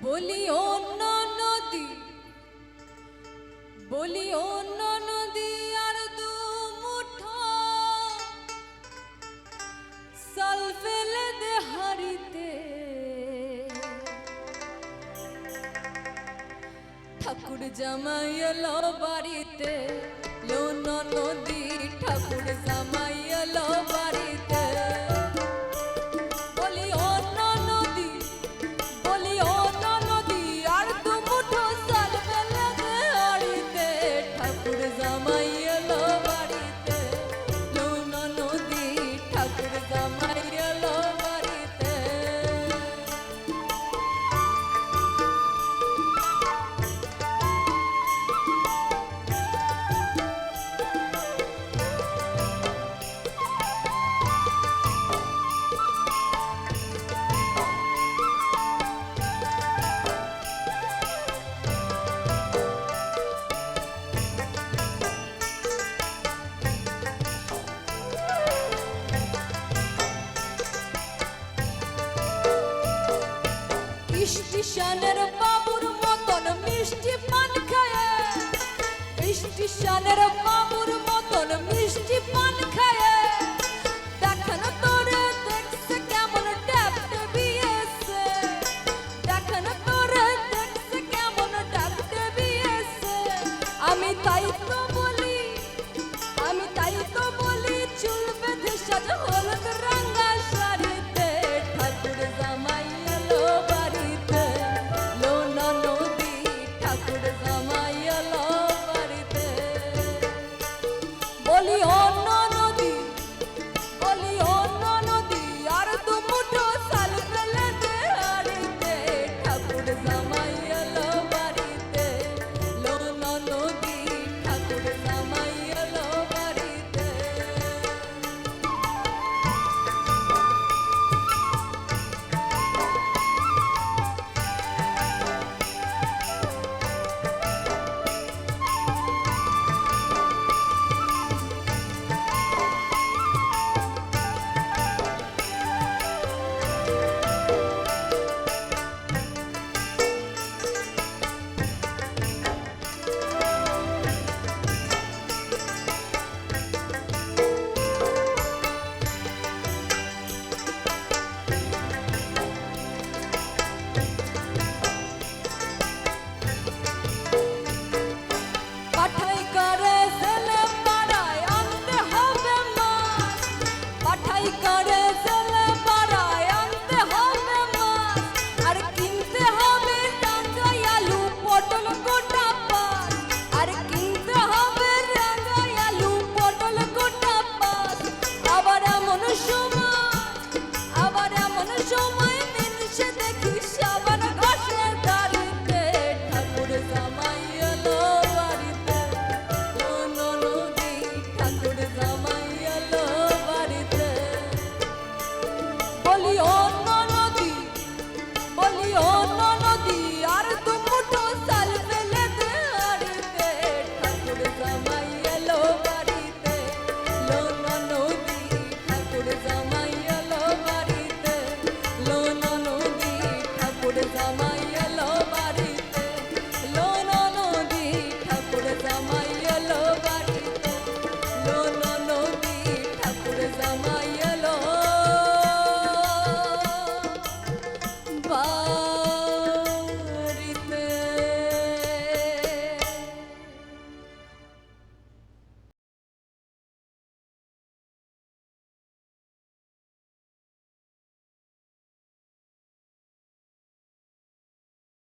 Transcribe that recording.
বলি অন্য নদী, বলি অন্য নদী আর দু মুঠো সাল ফেলে দে হারিতে। ঠাকুর জামাই এলো বাড়িতে, অন্য নদী ঠাকুর জামাই এলো বাড়িতে। বলি অন্য নদী, বলি অন্য নদী আর দু মুঠো সাল ফেলে দে হারিতে। ঠাকুর জামাই এলো বাড়িতে, অন্য নদী ঠাকুর জামাই এলো বাড়িতে। স্টেশনের বাবুর মতন মিষ্টি পান খায়, স্টেশনের বাবুর মতন মিষ্টি পান খায়। দেখেন তোরে দেখছে কেমন ট্যাপ টেবিয়েছে, দেখেন তোরে দেখছে কেমন ট্যাপ টেবিয়েছে। আমি তাই তো বলি, আমি তাই তো বলি চুল বেঁধে সাজ হলুদ রঙা শাড়িতে। ঠাকুর জামাই এলো বাড়িতে, অন্য নদী ঠাকুর জামাই এলো বাড়িতে। বলি অন্য নদী, বলি অন্য নদী আর দু মুঠো সাল ফেলে দে হারিতে। ঠাকুর জামাই এলো বাড়িতে, অন্য নদী ঠাকুর জামাই এলো বাড়িতে। পাঠাই করে ছেলে পাড়ায় আনতে হবে মাছ, পাঠাই করে ছেলে পাড়ায় আনতে হবে মাছ। আর কিনতে হবে রাঙাই আলু পটল গোটা পাঁচ, আর কিনতে হবে রাঙাই আলু পটল গোটা পাঁচ। আবার এমন সময়, আবার এমন সময় মিলছে দেখি সাবান ঘাসের দাড়িতে। ঠাকুর জামাই এলো বাড়িতে, অন্য নদী ঠাকুর জামাই এলো বাড়িতে। বলি অন্য নদী, বলি অন্য নদী আর দু মুঠো সাল ফেলে দে হারিতে। ঠাকুর জামাই